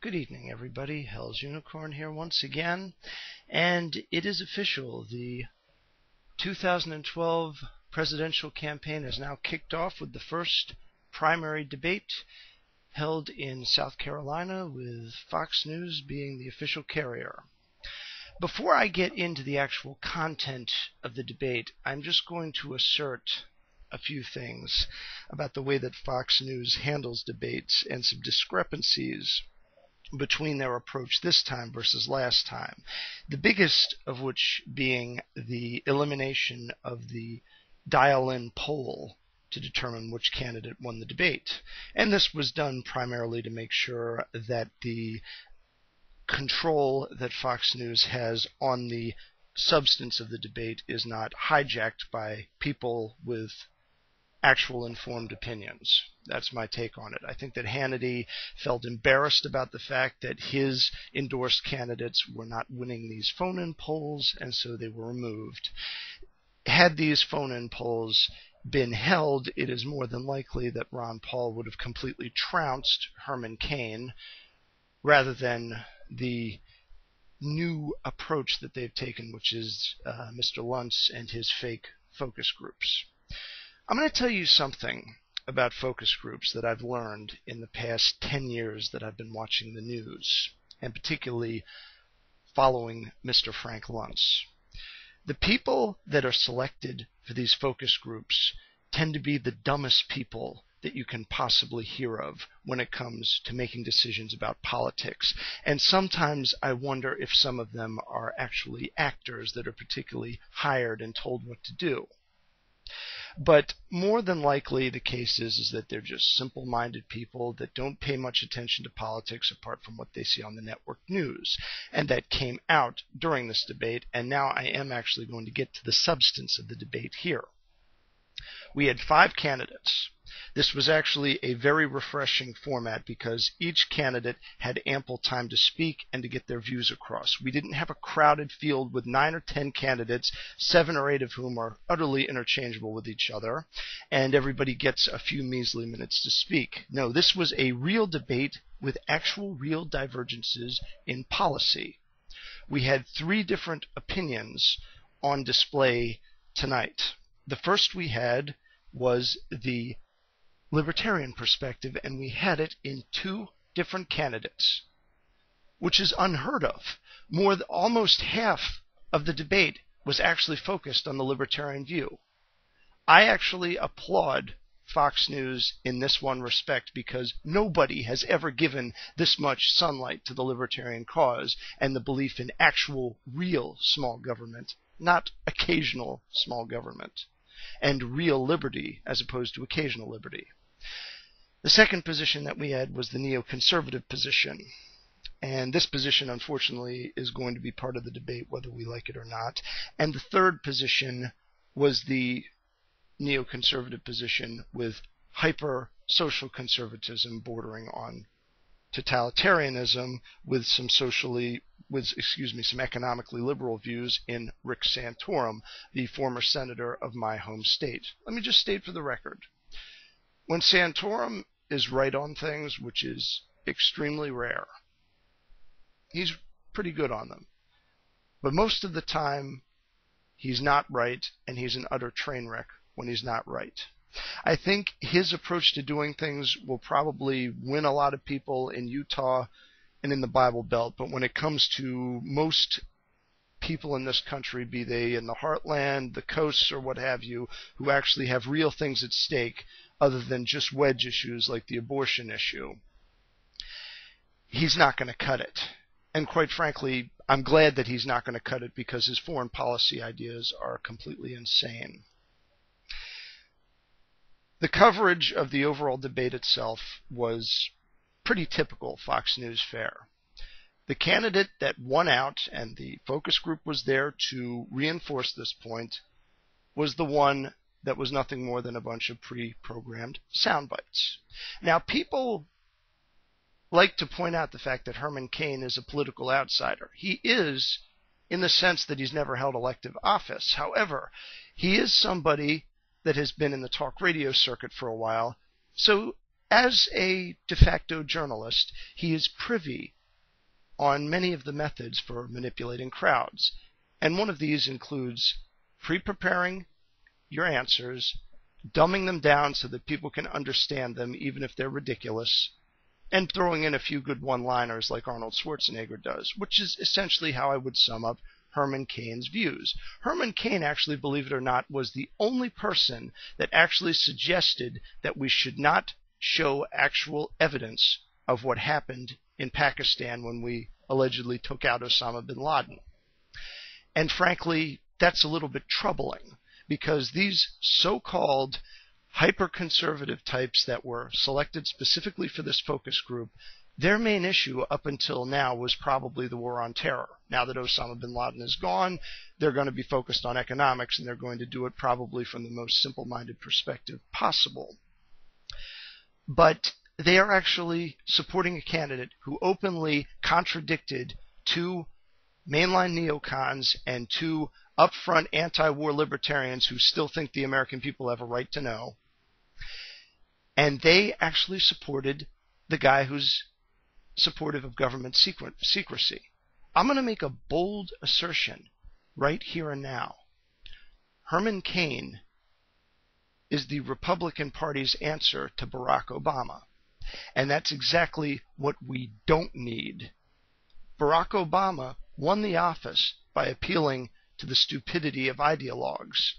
Good evening, everybody. Hell's Unicorn here once again, and it is official. The 2012 presidential campaign has now kicked off with the first primary debate held in South Carolina, with Fox News being the official carrier. Before I get into the actual content of the debate, I'm just going to assert a few things about the way that Fox News handles debates and some discrepancies between their approach this time versus last time. The biggest of which being the elimination of the dial-in poll to determine which candidate won the debate. And this was done primarily to make sure that the control that Fox News has on the substance of the debate is not hijacked by people with actual informed opinions. That's my take on it. I think that Hannity felt embarrassed about the fact that his endorsed candidates were not winning these phone-in polls, and so they were removed. Had these phone-in polls been held, it is more than likely that Ron Paul would have completely trounced Herman Cain, rather than the new approach that they've taken, which is Mr. Luntz and his fake focus groups. I'm going to tell you something about focus groups that I've learned in the past 10 years that I've been watching the news, and particularly following Mr. Frank Luntz. The people that are selected for these focus groups tend to be the dumbest people that you can possibly hear of when it comes to making decisions about politics. And sometimes I wonder if some of them are actually actors that are particularly hired and told what to do. But more than likely the case is that they're just simple-minded people that don't pay much attention to politics apart from what they see on the network news. And that came out during this debate, and now I am actually going to get to the substance of the debate here. We had 5 candidates. This was actually a very refreshing format because each candidate had ample time to speak and to get their views across. We didn't have a crowded field with 9 or 10 candidates, 7 or 8 of whom are utterly interchangeable with each other, and everybody gets a few measly minutes to speak. No, this was a real debate with actual real divergences in policy. We had 3 different opinions on display tonight. The first we had was the libertarian perspective, and we had it in 2 different candidates, which is unheard of. Almost half of the debate was actually focused on the libertarian view. I actually applaud Fox News in this one respect because nobody has ever given this much sunlight to the libertarian cause and the belief in actual, real small government, not occasional small government, and real liberty as opposed to occasional liberty. The second position that we had was the neoconservative position. And this position, unfortunately, is going to be part of the debate whether we like it or not. And the third position was the neoconservative position with hyper-social conservatism bordering on totalitarianism with some economically liberal views in Rick Santorum, the former senator of my home state. Let me just state for the record. When Santorum is right on things, which is extremely rare, he's pretty good on them. But most of the time, he's not right, and he's an utter train wreck when he's not right. I think his approach to doing things will probably win a lot of people in Utah and in the Bible Belt, but when it comes to most people in this country, be they in the heartland, the coasts, or what have you, who actually have real things at stake other than just wedge issues like the abortion issue, he's not going to cut it. And quite frankly, I'm glad that he's not going to cut it because his foreign policy ideas are completely insane. The coverage of the overall debate itself was pretty typical Fox News fare. The candidate that won out, and the focus group was there to reinforce this point, was the one that was nothing more than a bunch of pre-programmed sound bites. Now, people like to point out the fact that Herman Cain is a political outsider. He is, in the sense that he's never held elective office. However, he is somebody that has been in the talk radio circuit for a while, so as a de facto journalist, he is privy on many of the methods for manipulating crowds. And one of these includes pre-preparing your answers, dumbing them down so that people can understand them even if they're ridiculous, and throwing in a few good one-liners like Arnold Schwarzenegger does, which is essentially how I would sum up Herman Cain's views. Herman Cain, actually, believe it or not, was the only person that actually suggested that we should not show actual evidence of what happened in Pakistan when we allegedly took out Osama bin Laden. And frankly, that's a little bit troubling, because these so-called hyper-conservative types that were selected specifically for this focus group, their main issue up until now was probably the war on terror. Now that Osama bin Laden is gone, they're going to be focused on economics, and they're going to do it probably from the most simple-minded perspective possible. But they are actually supporting a candidate who openly contradicted two mainline neocons and two upfront anti-war libertarians who still think the American people have a right to know. And they actually supported the guy who's supportive of government secrecy. I'm going to make a bold assertion right here and now. Herman Cain is the Republican Party's answer to Barack Obama. And that's exactly what we don't need. Barack Obama won the office by appealing to the stupidity of ideologues.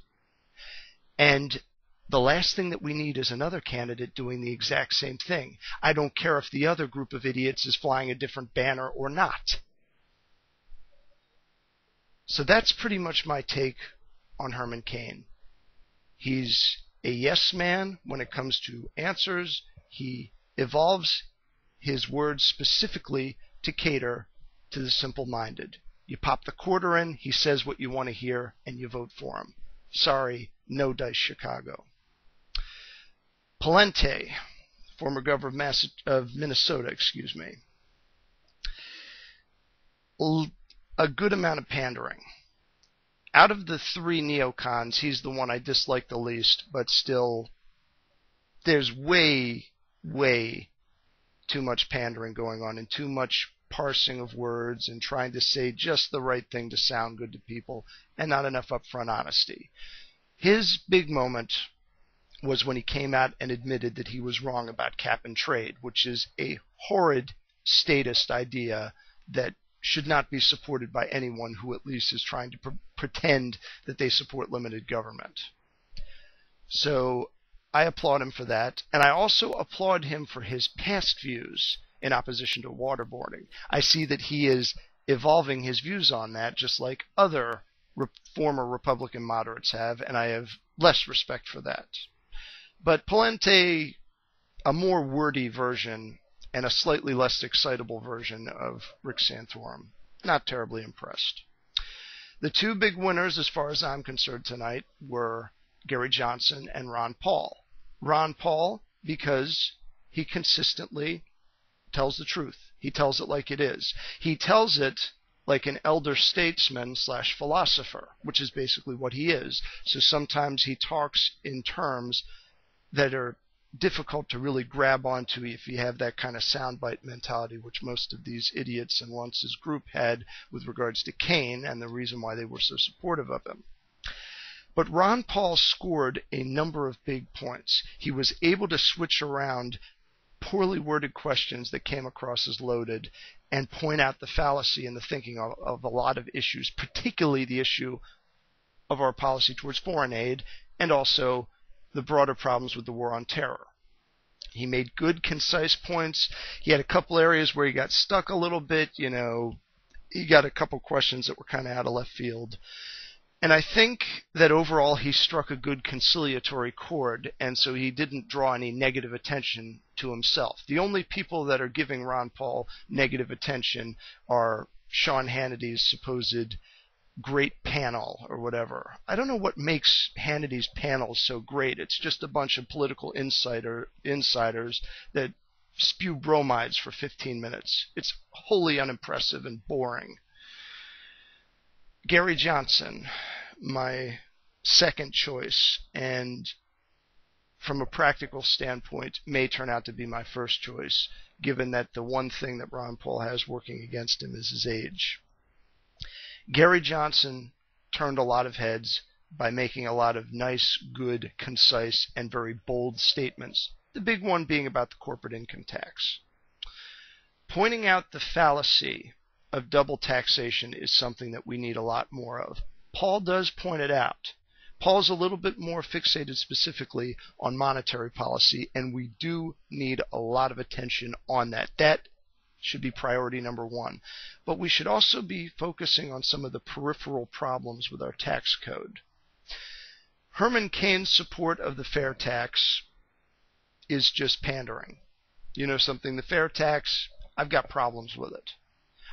And the last thing that we need is another candidate doing the exact same thing. I don't care if the other group of idiots is flying a different banner or not. So that's pretty much my take on Herman Cain. He's a yes man when it comes to answers. He evolves his words specifically to cater to the simple-minded. You pop the quarter in, he says what you want to hear, and you vote for him. Sorry, no dice Chicago. Pawlenty, former governor of Minnesota, a good amount of pandering. Out of the three neocons, he's the one I dislike the least, but still, there's way too much pandering going on and too much parsing of words and trying to say just the right thing to sound good to people and not enough upfront honesty. His big moment was when he came out and admitted that he was wrong about cap and trade, which is a horrid statist idea that should not be supported by anyone who at least is trying to pretend that they support limited government. So I applaud him for that, and I also applaud him for his past views in opposition to waterboarding. I see that he is evolving his views on that, just like other former Republican moderates have, and I have less respect for that. But Pawlenty, a more wordy version and a slightly less excitable version of Rick Santorum. Not terribly impressed. The two big winners, as far as I'm concerned tonight, were Gary Johnson and Ron Paul. Ron Paul, because he consistently tells the truth. He tells it like it is. He tells it like an elder statesman / philosopher, which is basically what he is. So sometimes he talks in terms that are difficult to really grab onto if you have that kind of soundbite mentality, which most of these idiots in Luntz's group had with regards to Cain and the reason why they were so supportive of him. But Ron Paul scored a number of big points. He was able to switch around poorly worded questions that came across as loaded and point out the fallacy in the thinking of a lot of issues, particularly the issue of our policy towards foreign aid and also the broader problems with the war on terror. He made good, concise points. He had a couple areas where he got stuck a little bit. He got a couple questions that were kind of out of left field. And I think that overall he struck a good conciliatory chord, and so he didn't draw any negative attention to himself. The only people that are giving Ron Paul negative attention are Sean Hannity's supposed great panel or whatever. I don't know what makes Hannity's panel so great. It's just a bunch of political insiders that spew bromides for 15 minutes. It's wholly unimpressive and boring. Gary Johnson, my second choice, and from a practical standpoint, may turn out to be my first choice, given that the one thing that Ron Paul has working against him is his age. Gary Johnson turned a lot of heads by making a lot of nice, good, concise, and very bold statements, the big one being about the corporate income tax. Pointing out the fallacy of double taxation is something that we need a lot more of. Paul does point it out. Paul's a little bit more fixated specifically on monetary policy, and we do need a lot of attention on that. That should be priority number one. But we should also be focusing on some of the peripheral problems with our tax code. Herman Cain's support of the fair tax is just pandering. You know something, the fair tax, I've got problems with it.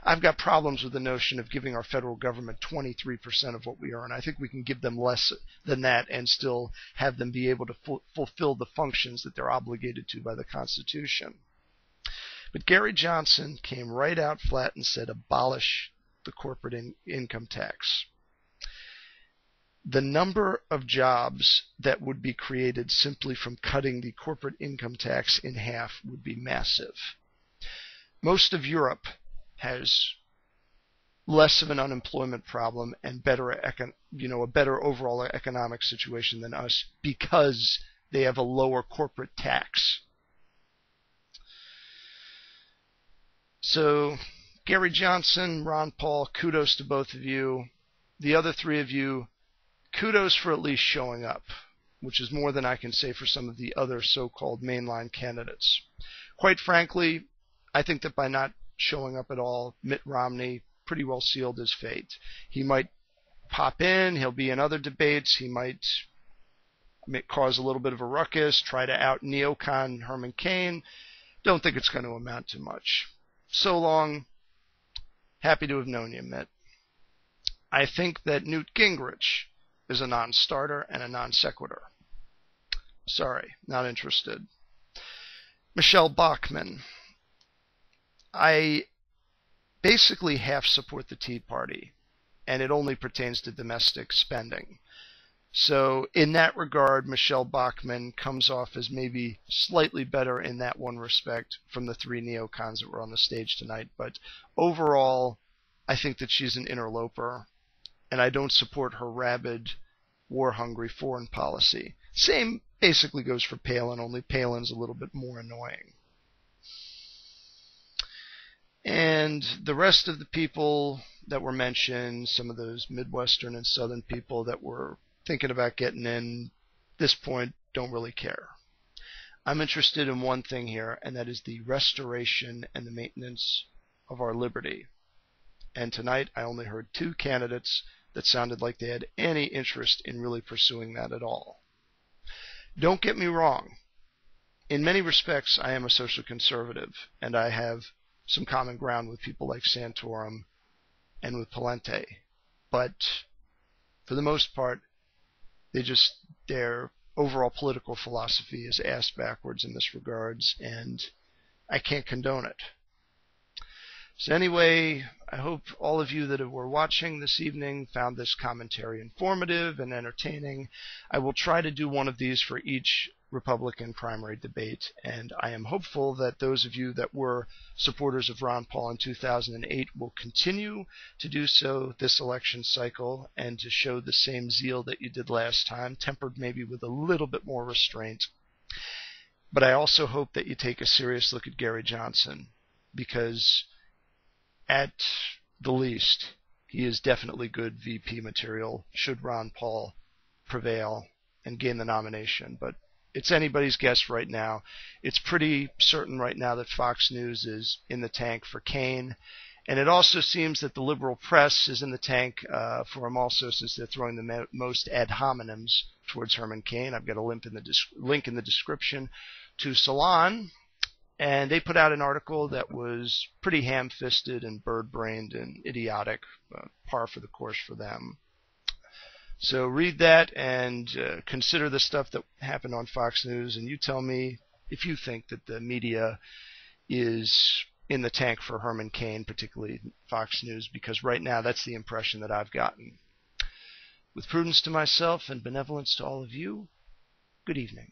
I've got problems with the notion of giving our federal government 23% of what we earn. I think we can give them less than that and still have them be able to fulfill the functions that they're obligated to by the Constitution. But Gary Johnson came right out flat and said, abolish the corporate income tax. The number of jobs that would be created simply from cutting the corporate income tax in half would be massive. Most of Europe has less of an unemployment problem and a better overall economic situation than us because they have a lower corporate tax. So, Gary Johnson, Ron Paul, kudos to both of you. The other three of you, kudos for at least showing up, which is more than I can say for some of the other so-called mainline candidates. Quite frankly, I think that by not showing up at all, Mitt Romney pretty well sealed his fate. He might pop in, he'll be in other debates, he might cause a little bit of a ruckus, try to out neocon Herman Cain. Don't think it's going to amount to much. So long. Happy to have known you, Mitt. I think that Newt Gingrich is a non-starter and a non-sequitur. Sorry, not interested. Michelle Bachmann. I basically half support the Tea Party, and it only pertains to domestic spending. So in that regard, Michelle Bachmann comes off as maybe slightly better in that one respect from the three neocons that were on the stage tonight. But overall, I think that she's an interloper, and I don't support her rabid, war-hungry foreign policy. Same basically goes for Palin, only Palin's a little bit more annoying. And the rest of the people that were mentioned, some of those Midwestern and Southern people that were thinking about getting in, this point, don't really care. I'm interested in one thing here, and that is the restoration and the maintenance of our liberty. And tonight, I only heard two candidates that sounded like they had any interest in really pursuing that at all. Don't get me wrong. In many respects, I am a social conservative, and I have some common ground with people like Santorum and with Pawlenty. But for the most part, their overall political philosophy is ass backwards in this regards, and I can't condone it. So anyway, I hope all of you that were watching this evening found this commentary informative and entertaining. I will try to do one of these for each Republican primary debate, and I am hopeful that those of you that were supporters of Ron Paul in 2008 will continue to do so this election cycle and to show the same zeal that you did last time, tempered maybe with a little bit more restraint. But I also hope that you take a serious look at Gary Johnson, because at the least, he is definitely good VP material should Ron Paul prevail and gain the nomination. But it's anybody's guess right now. It's pretty certain right now that Fox News is in the tank for Cain. And it also seems that the liberal press is in the tank for him also, since they're throwing the most ad hominems towards Herman Cain. I've got a link in the description to Salon. And they put out an article that was pretty ham-fisted and bird-brained and idiotic, par for the course for them. So read that and consider the stuff that happened on Fox News, and you tell me if you think that the media is in the tank for Herman Cain, particularly Fox News, because right now that's the impression that I've gotten. With prudence to myself and benevolence to all of you, good evening.